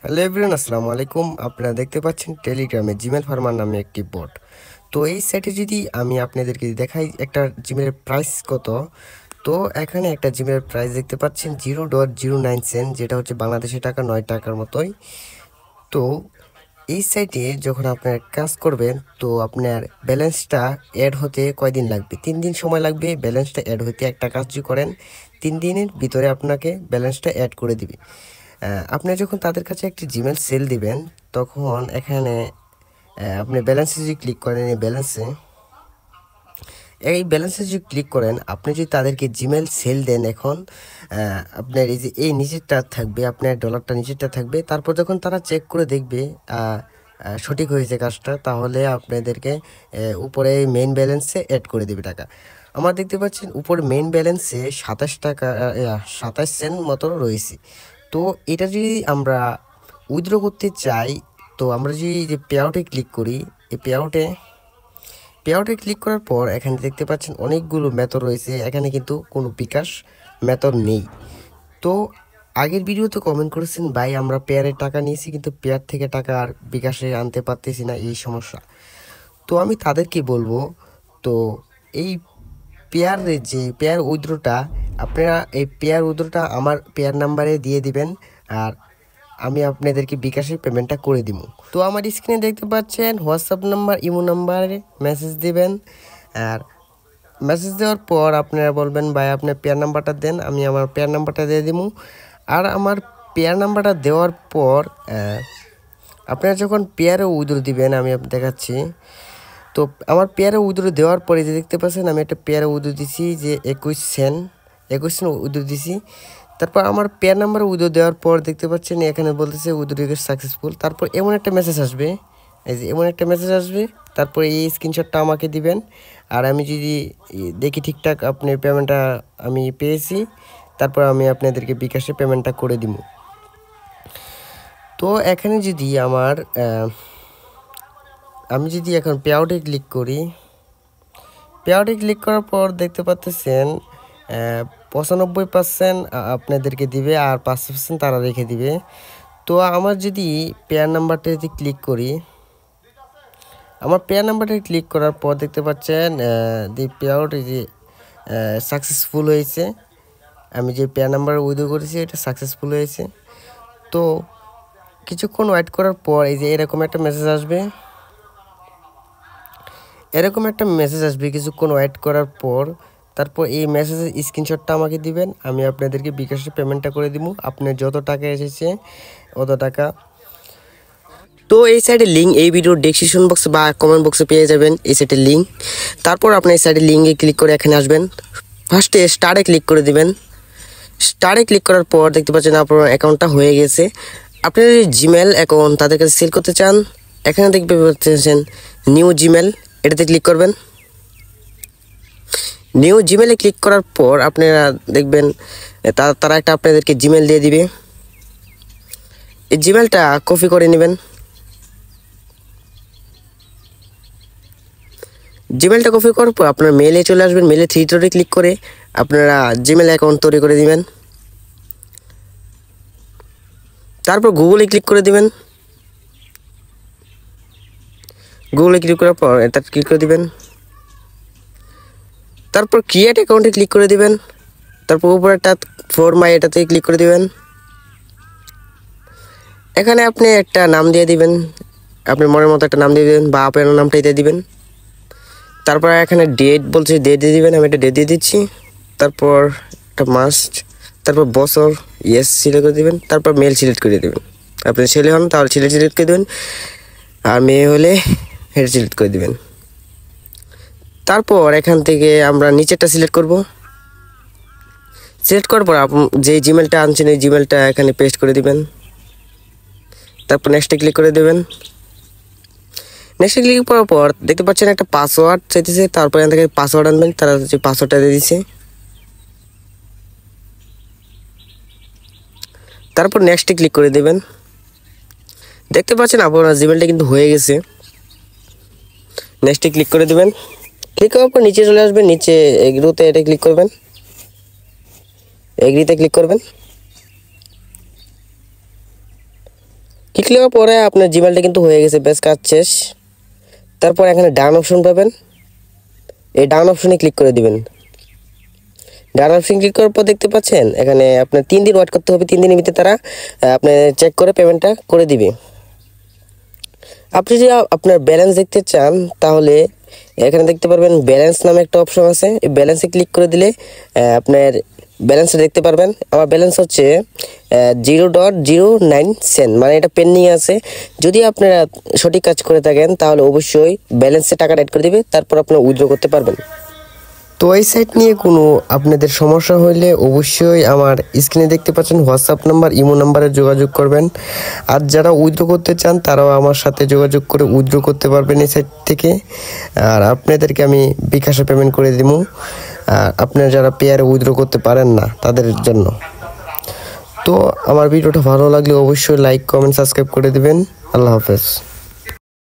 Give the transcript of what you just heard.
Hello everyone, আসসালামু আলাইকুম। আপনারা দেখতে পাচ্ছেন টেলিগ্রামে জিমেল ফার্মার নামে একটি বট। তো এই সাইটে যদি আমি আপনাদেরকে দেখাই একটা জিমেলের প্রাইস কত, তো এখানে একটা জিমেলের প্রাইস দেখতে পাচ্ছেন 0.09 সেন্ট, যেটা হচ্ছে বাংলাদেশি টাকা 9 টাকার মতোই। তো এই সাইটে যখন আপনার কাজ করবেন, তো আপনার ব্যালেন্সটা অ্যাড হতে কয়দিন লাগবে? 3 দিন সময় লাগবে ব্যালেন্সটা অ্যাড হতে। একটা কাজ যদি করেন 3 দিনের ভিতরে আপনাকে ব্যালেন্সটা অ্যাড করে দিবে। আপনি যখন তাদের কাছে একটি জিমেল সেল দিবেন, তখন এখানে আপনি ব্যালেন্সে যদি ক্লিক করেন, এই ব্যালেন্সে যদি ক্লিক করেন, আপনি যদি তাদেরকে জিমেল সেল দেন, এখন আপনার এই যে এই নিচেরটা থাকবে, আপনার ডলারটা নিচেরটা থাকবে। তারপর যখন তারা চেক করে দেখবে সঠিক হয়েছে কাজটা, তাহলে আপনাদেরকে উপরে মেইন ব্যালেন্সে অ্যাড করে দেবে টাকা। আমার দেখতে পাচ্ছেন উপরে মেইন ব্যালেন্সে 27 টাকা 27 সেন্ট মতো রয়েছে। তো এটা যদি আমরা উইথড্র করতে চাই, তো আমরা যদি যে পে আউটে ক্লিক করি, এই পে আউটে ক্লিক করার পর এখানে দেখতে পাচ্ছেন অনেকগুলো মেথড রয়েছে। এখানে কিন্তু কোনো বিকাশ মেথড নেই। তো আগের ভিডিওতে কমেন্ট করেছেন, ভাই আমরা পেয়ারের টাকা নিয়েছি কিন্তু পেয়ার থেকে টাকা আর বিকাশে আনতে পারতেছি না, এই সমস্যা। তো আমি তাদেরকে বলবো, তো এই পেয়ারের যে পেয়ার উইথড্রটা, আপনারা এই পেয়ার উইথড্রটা আমার পেয়ার নাম্বারে দিয়ে দিবেন, আর আমি আপনাদেরকে বিকাশে পেমেন্টটা করে দিব। তো আমার স্ক্রিনে দেখতে পাচ্ছেন হোয়াটসঅ্যাপ নাম্বার, ইমো নাম্বারে মেসেজ দিবেন। আর মেসেজ দেওয়ার পর আপনারা বলবেন, ভাই আপনার পেয়ার নাম্বারটা দেন, আমি আমার পেয়ার নাম্বারটা দিয়ে দিব। আর আমার পেয়ার নাম্বারটা দেওয়ার পর আপনারা যখন পেয়ারে উইথড্র দিবেন, আমি দেখাচ্ছি। তো আমার পেয়ারে উইথড্র দেওয়ার পরে যে দেখতে পাচ্ছেন, আমি একটা পেয়ারে উইথড্র দিছি যে 21 সেন্ট উইথড্র দিছি। তারপর আমার পেয়ার নাম্বার উইথড্র দেওয়ার পর দেখতে পাচ্ছেন এখানে বলতেছে উইথড্র রিকোয়েস্ট সাকসেসফুল। তারপর এমন একটা মেসেজ আসবে, এই যে এমন একটা মেসেজ আসবে। তারপর এই স্ক্রিনশটটা আমাকে দিবেন। আর আমি যদি দেখি ঠিকঠাক আপনি পেমেন্টটা আমি পেয়েছি, তারপর আমি আপনাদেরকে বিকাশে পেমেন্টটা করে দিব। তো এখানে যদি আমি যদি এখন পে আউটে ক্লিক করি, পে আউটে ক্লিক করার পর দেখতে পাচ্ছেন 95% আপনাদেরকে দিবে, আর 5% তারা রেখে দিবে। তো আমার যদি পেয়ার নাম্বারটা যদি ক্লিক করি, আমার পেয়ার নাম্বারটা ক্লিক করার পর দেখতে পাচ্ছেন দি পে আউট এই যে সাকসেসফুল হয়েছে। আমি যে পেয়ার নাম্বার উইথড্র করেছি এটা সাকসেসফুল হয়েছে। তো কিছুক্ষণ ওয়েট করার পর এই যে এরকম একটা মেসেজ আসবে, কিছুক্ষণ ওয়েট করার পর। তারপর এই মেসেজের স্ক্রিনশটটা আমাকে দিবেন, আমি আপনাদেরকে বিকাশে পেমেন্টটা করে দিব। আপনার যত টাকা এসেছে অত টাকা। তো এই সাইডের লিঙ্ক এই ভিডিওর ডেসক্রিপশন বক্সে বা কমেন্ট বক্সে পেয়ে যাবেন এই সাইটের লিঙ্ক। তারপর আপনি এই সাইডের লিঙ্কে ক্লিক করে এখানে আসবেন। ফার্স্টে স্টারে ক্লিক করে দিবেন। স্টারে ক্লিক করার পর দেখতে পাচ্ছেন আপনার অ্যাকাউন্টটা হয়ে গেছে। আপনি যদি জিমেল অ্যাকাউন্ট তাদের কাছে সেল করতে চান, এখানে দেখতে পাচ্ছেন নিউ জিমেল, এটাতে ক্লিক করবেন। নিউ জিমেলে ক্লিক করার পর আপনারা দেখবেন তারা একটা আপনাদেরকে জিমেল দিয়ে দিবে। এই জিমেলটা কপি করে নেবেন। জিমেলটা কপি করার পর আপনার মেলে চলে আসবেন। মেলে থ্রি ডটে ক্লিক করে আপনারা জিমেল অ্যাকাউন্ট তৈরি করে দিবেন। তারপর গুগলে ক্লিক করে দিবেন। গুগলে ক্লিক করার পর এটা ক্লিক করে দিবেন। তারপর ক্রিয়েট অ্যাকাউন্টে ক্লিক করে দিবেন। তারপর উপরে একটা ফর মাই এটাতে ক্লিক করে দিবেন। এখানে আপনি একটা নাম দিয়ে দিবেন, আপনার মনের মতো একটা নাম দিয়ে দিবেন বা আপনার নামটাই দিয়ে দিবেন। তারপর এখানে ডেট বলছে, ডেট দিয়ে দিবেন, আমি একটা ডেট দিয়ে দিচ্ছি। তারপর একটা মাস্ট, তারপর বছর ইয়েস সিলেক্ট করে দিবেন। তারপর মেল সিলেক্ট করে দেবেন। আপনি ছেলে হন তাহলে ছেলে সিলেক্ট করে দেবেন, আর মেয়ে হলে হেড সিলেক্ট করে দিবেন। তারপর এখান থেকে আমরা নিচেরটা সিলেক্ট করব। সিলেক্ট করার পর যে জিমেলটা আনছেন এই জিমেলটা এখানে পেস্ট করে দিবেন। তারপর নেক্সটে ক্লিক করে দেবেন। নেক্সটে ক্লিক করার পর দেখতে পাচ্ছেন একটা পাসওয়ার্ড চাইতেছে। তারপর এখান থেকে পাসওয়ার্ড আনবেন, তারা যে পাসওয়ার্ডটা দিয়ে দিচ্ছে। তারপর নেক্সটে ক্লিক করে দেবেন। দেখতে পাচ্ছেন আপনার জিমেলটা কিন্তু হয়ে গেছে। নেক্সটে ক্লিক করে দেবেন। ক্লিক করার পর নিচে চলে আসবেন, নিচে এগ্রিতে এটা ক্লিক করবেন, এগ্রিতে ক্লিক করবেন। ক্লিক করার পরে আপনার জিমেলটা কিন্তু হয়ে গেছে, বেশ কাজ শেষ। তারপর এখানে ডান অপশন পাবেন, এই ডান অপশনে ক্লিক করে দিবেন। ডান অপশন ক্লিক করার পর দেখতে পাচ্ছেন এখানে আপনার 3 দিন ওয়েট করতে হবে। 3 দিনের ভিতরে তারা আপনি চেক করে পেমেন্টটা করে দিবে। আপনি যদি আপনার ব্যালেন্স দেখতে চান তাহলে এখানে দেখতে পারবেন ব্যালেন্স নামে একটা অপশন আছে, এই ব্যালেন্সে ক্লিক করে দিলে আপনার ব্যালেন্সটা দেখতে পারবেন। আমার ব্যালেন্স হচ্ছে 0.09 সেন্ট, মানে এটা পেন্ডিং আছে। যদি আপনারা সঠিক কাজ করে থাকেন তাহলে অবশ্যই ব্যালেন্সে টাকাটা অ্যাড করে দিবে, তারপর আপনারা উইথড্র করতে পারবেন। তো এই সাইট নিয়ে কোনো আপনাদের সমস্যা হলে অবশ্যই আমার স্ক্রিনে দেখতে পাচ্ছেন হোয়াটসঅ্যাপ নাম্বার, ইমো নাম্বারে যোগাযোগ করবেন। আর যারা উইথড্র করতে চান তারাও আমার সাথে যোগাযোগ করে উইথড্র করতে পারবেন এই সাইট থেকে। আর আপনাদেরকে আমি বিকাশে পেমেন্ট করে দিব, আর আপনারা যারা পেয়ারে উইথড্র করতে পারেন না তাদের জন্য। তো আমার ভিডিওটা ভালো লাগলে অবশ্যই লাইক, কমেন্ট, সাবস্ক্রাইব করে দিবেন। আল্লাহ হাফেজ।